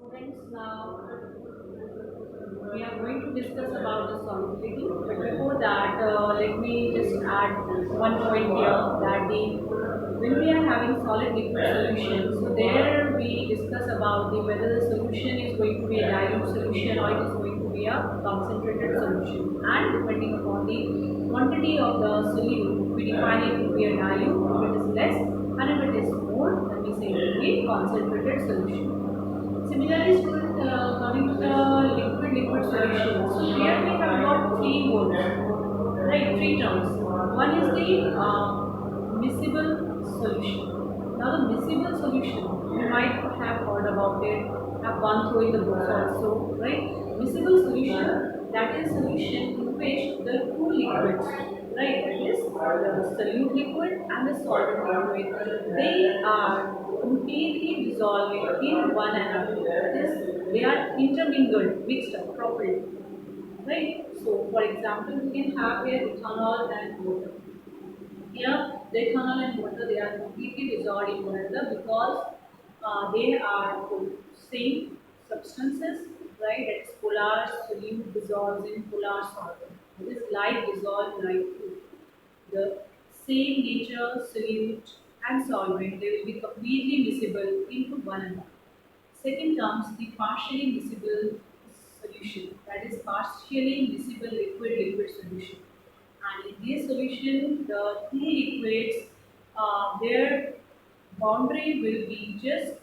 Students, now we are going to discuss about the solubility. But before that, let me just add one point here that when we are having solid liquid solution, so there we discuss about whether the solution is going to be a dilute solution or it is going to be a concentrated solution. And depending upon the quantity of the solute, we define it to be a dilute. If it is less and if it is more, then we say it to be concentrated solution. Similarly, student, coming to the liquid solution. So here we have got three words, right? Three terms. One is the miscible solution. Now the miscible solution, you might have heard about it, have gone through in the books also, right? Miscible solution, that is solution in which the two liquids, right? That is the solute liquid and the solvent liquid, they are completely dissolving in one another. That is, they are intermingled, mixed up properly, right? So, for example, we can have here ethanol and water. Here, the ethanol and water, they are completely dissolved in one another because they are same substances, right? It's polar solute dissolves in polar solvent. This is like dissolved like food. The same nature, solute and solvent, they will be completely miscible into one another. Second comes the partially miscible solution, that is partially miscible liquid solution. And in this solution, the two liquids, their boundary will be just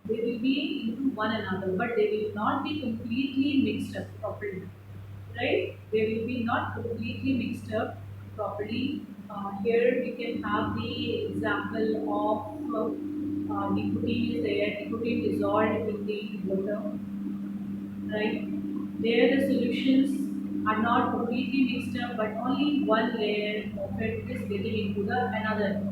they will be into one another, but they will not be completely mixed up properly, right? They will be not completely mixed up properly. Here we can have the example of nicotine is there, nicotine dissolved in the water, right? There the solutions are not completely mixed up, but only one layer of it is getting into the another,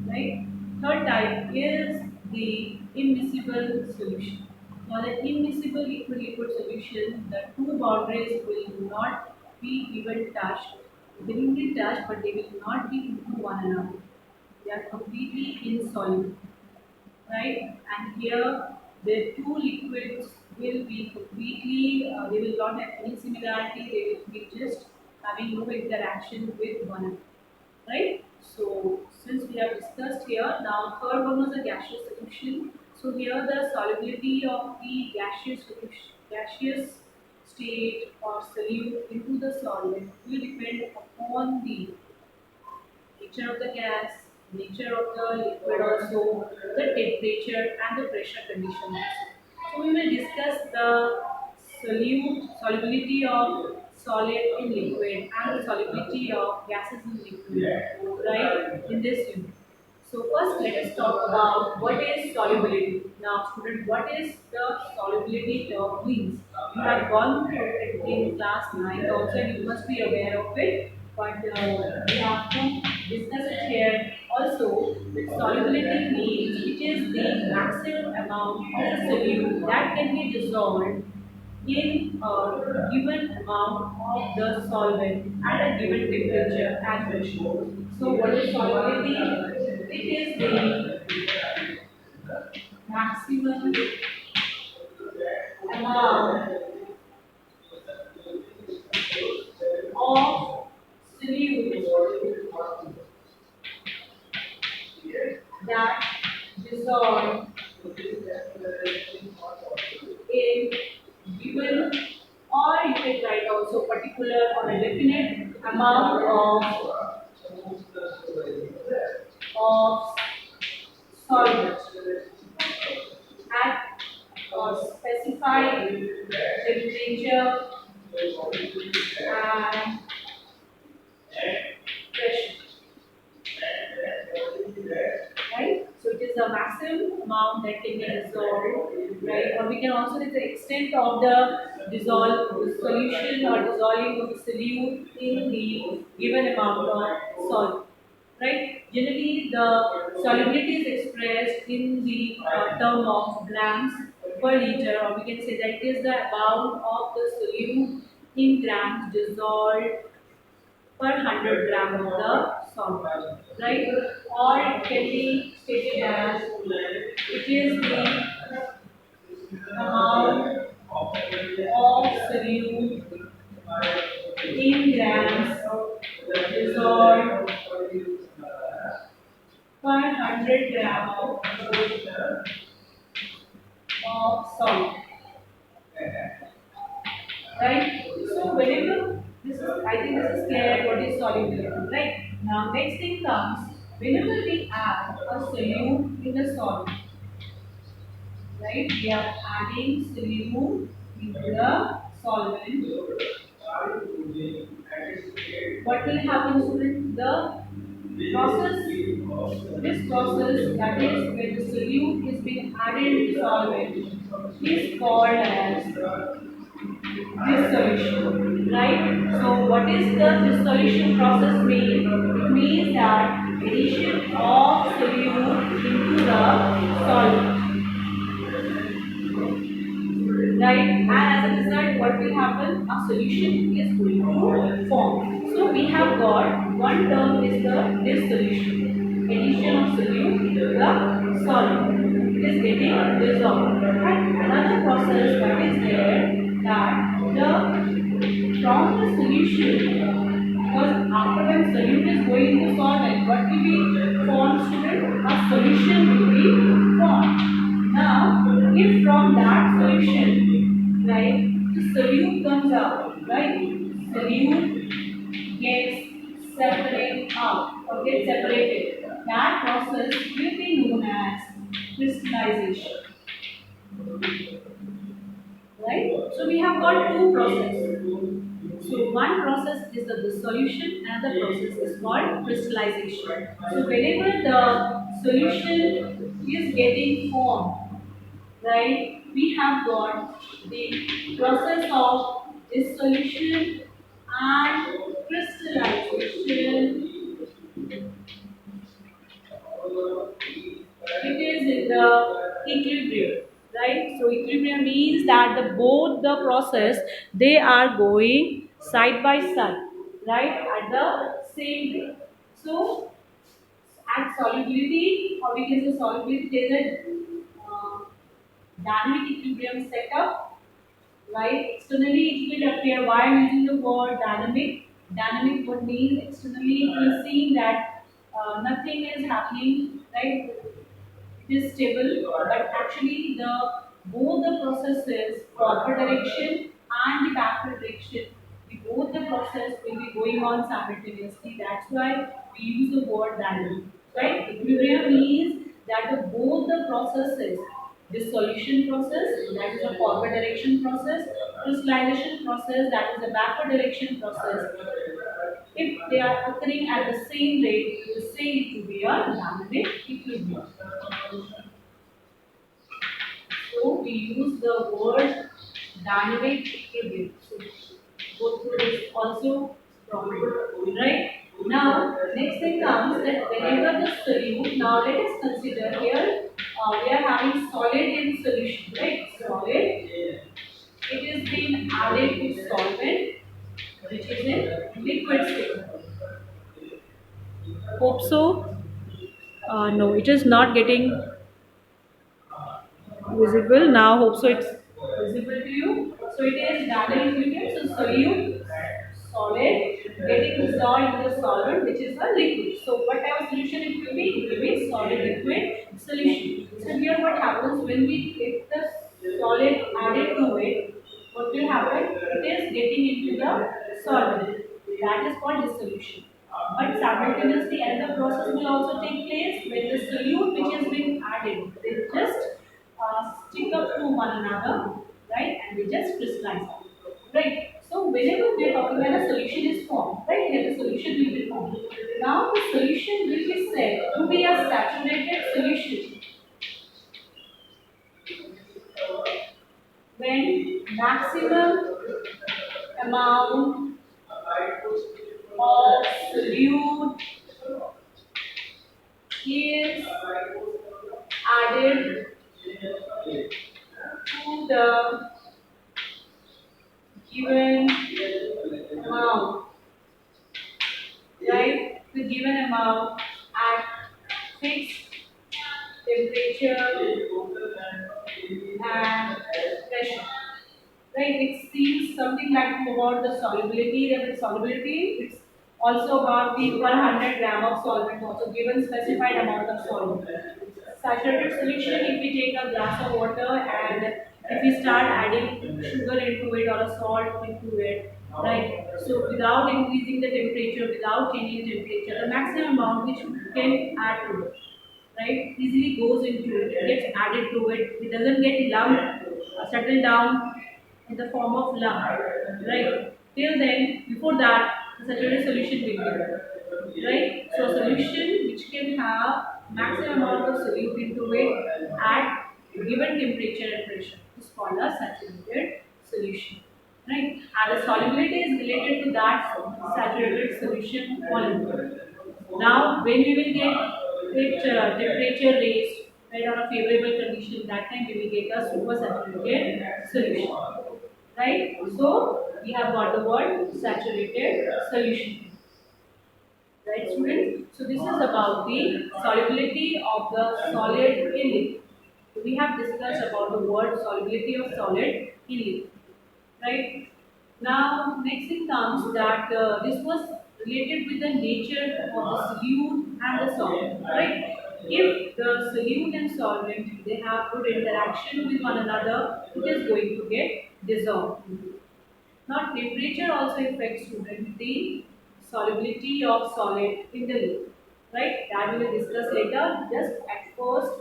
right? Third type is the immiscible solution. Now the immiscible liquid solution, the two boundaries will not be even touched. They will be touched, but they will not be into one another. They are completely insoluble, right? And here the two liquids will be completely, they will not have any similarity, they will be just having no interaction with one another, right? So since we have discussed here, now third one was the gaseous solution. So here the solubility of the gaseous solution, gaseous state or solute into the solvent will depend upon the nature of the gas, nature of the liquid also, the temperature and the pressure condition also. So we will discuss the solubility of solid in liquid and the solubility of gases in liquid, right, in this unit. So first let us talk about what is solubility. Now student, what is the solubility term means? You have gone through it in class 9 also and you must be aware of it, but we have to discuss it here also. That solubility means it is the maximum amount of a solute that can be dissolved in a given amount of the solvent at a given temperature and pressure. So what is solubility? It is the maximum amount of solute that dissolve in given, or you can write also particular or a definite amount of solvent at a specified temperature and pressure, right? So it is the maximum amount that can be dissolved, right? Or we can also say the extent of the solution or dissolving of the solute in the given amount of solute, right? Generally, the solubility is expressed in the term of grams per liter, or we can say that it is the amount of the solute in grams dissolved per 100 gram of the solvent, right? Or it can be stated as it is the Now next thing comes, whenever we add a solute in the solvent, right? We are adding solute into the solvent. What will happen, student? The process, this process, that is where the solute is being added into solvent, is called as dissolution, right? So what is the dissolution process mean? It means that addition of solute into the solvent, right? And as a result, what will happen? A solution is going to form. So we have got one term is the dissolution, addition of solute into the solvent. It is getting dissolved. And another process that is there, that from the solution, because after when solute is going into solvent, what will be formed, student? A solution will be formed. Now, if from that solution, right, the solute comes out, right, solute gets separated out or gets separated, that process will be known as crystallization, right? So we have got two processes. So one process is the dissolution and the process is called crystallization. So whenever the solution is getting formed, right, we have got the process of dissolution and crystallization. It is in the equilibrium, right? So equilibrium means that the both the process, they are going side by side, right, at the same rate. So at solubility, or we can say solubility, there is a dynamic equilibrium setup, right? Externally it will appear. Why I am using the word dynamic? Dynamic what means externally it will seem that nothing is happening, right? It is stable, but actually the both the processes, forward direction and the backward direction, both the process will be going on simultaneously. That's why we use the word dynamic. Right? Equilibrium means that both the processes, the solution process, that is a forward direction process, crystallization process, that is a backward direction process, if they are occurring at the same rate, we will say it to be a dynamic equilibrium. So we use the word dynamic equilibrium. So go through this also properly, right? Now, next thing comes that whenever the solute, now let us consider here we are having solid in solution, right? Solid, it is being added to solvent which is in liquid state. Hope so. No, it is not getting visible now. Hope so it's visible to you. So it is dynamic equilibrium. So solute, solid, getting dissolved into the solvent, which is a liquid. So what type of solution it will be? It will be solid liquid solution. So here what happens when we get the solid added to it? What will happen? It is getting into the solvent. That is called dissolution. But simultaneously, another process will also take place when the solute which is being added, they just stick up to one another, right? And they just crystallize out, right? So whenever we are talking about a solution is formed, right? Here the solution will be formed. Now the solution will be said to be a saturated solution when maximum amount of solute is added to the given amount, right? The given amount at fixed temperature and pressure. Right? It seems something like about the solubility. That the solubility, it's also about the 100 gram of solvent, also given specified amount of solvent. Saturated solution, if we take a glass of water and if we start adding sugar into it or a salt into it, right? So without increasing the temperature, without changing temperature, the maximum amount which we can add to it, right, easily goes into it, gets added to it. It doesn't get lumped, settle down in the form of lump, right? Till then, before that, the saturated solution will be there, right? So a solution which can have maximum amount of solute into it at given temperature and pressure is called a saturated solution, right? And the solubility is related to that saturated solution molecule. Now, when we will get it temperature raised, right, on a favorable condition, that time we will get a supersaturated solution, right? So we have got the word saturated solution, right, students? So this is about the solubility of the solid in liquid. So we have discussed about the word solubility of solid in liquid, right? Now, next thing comes that this was related with the nature of the solute and the solvent, right? If the solute and solvent they have good interaction with one another, it is going to get dissolved. Now, temperature also affects student the solubility of solid in the liquid, right? That we will discuss later. Just at first,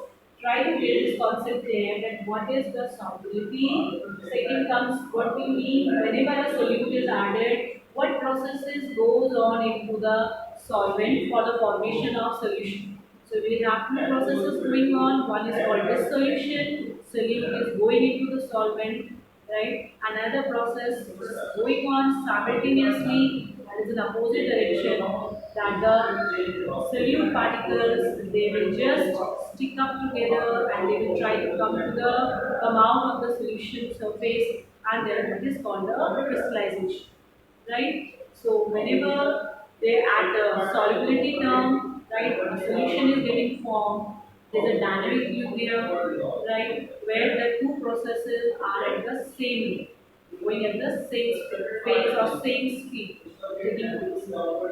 try to get this concept clear that what is the solubility. Second comes what we mean whenever a solute is added. What processes goes on into the solvent for the formation of solution. So we have two processes going on. One is called dissolution. Solute is going into the solvent, right? Another process is going on simultaneously, that is in opposite direction, that the solute particles they will just stick up together and they will try to come out of the solution surface, and then it is called the crystallization, right? So whenever they at the solubility term, right, a solution is getting formed. There's a dynamic equilibrium, right, where the two processes are at the same rate, going at the same phase or same speed, taking place,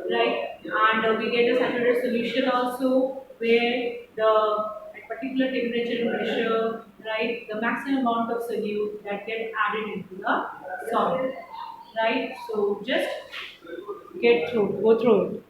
right? And we get a saturated solution also, where the at particular temperature and pressure, right, the maximum amount of solute that get added into the solvent, right? So just go through it.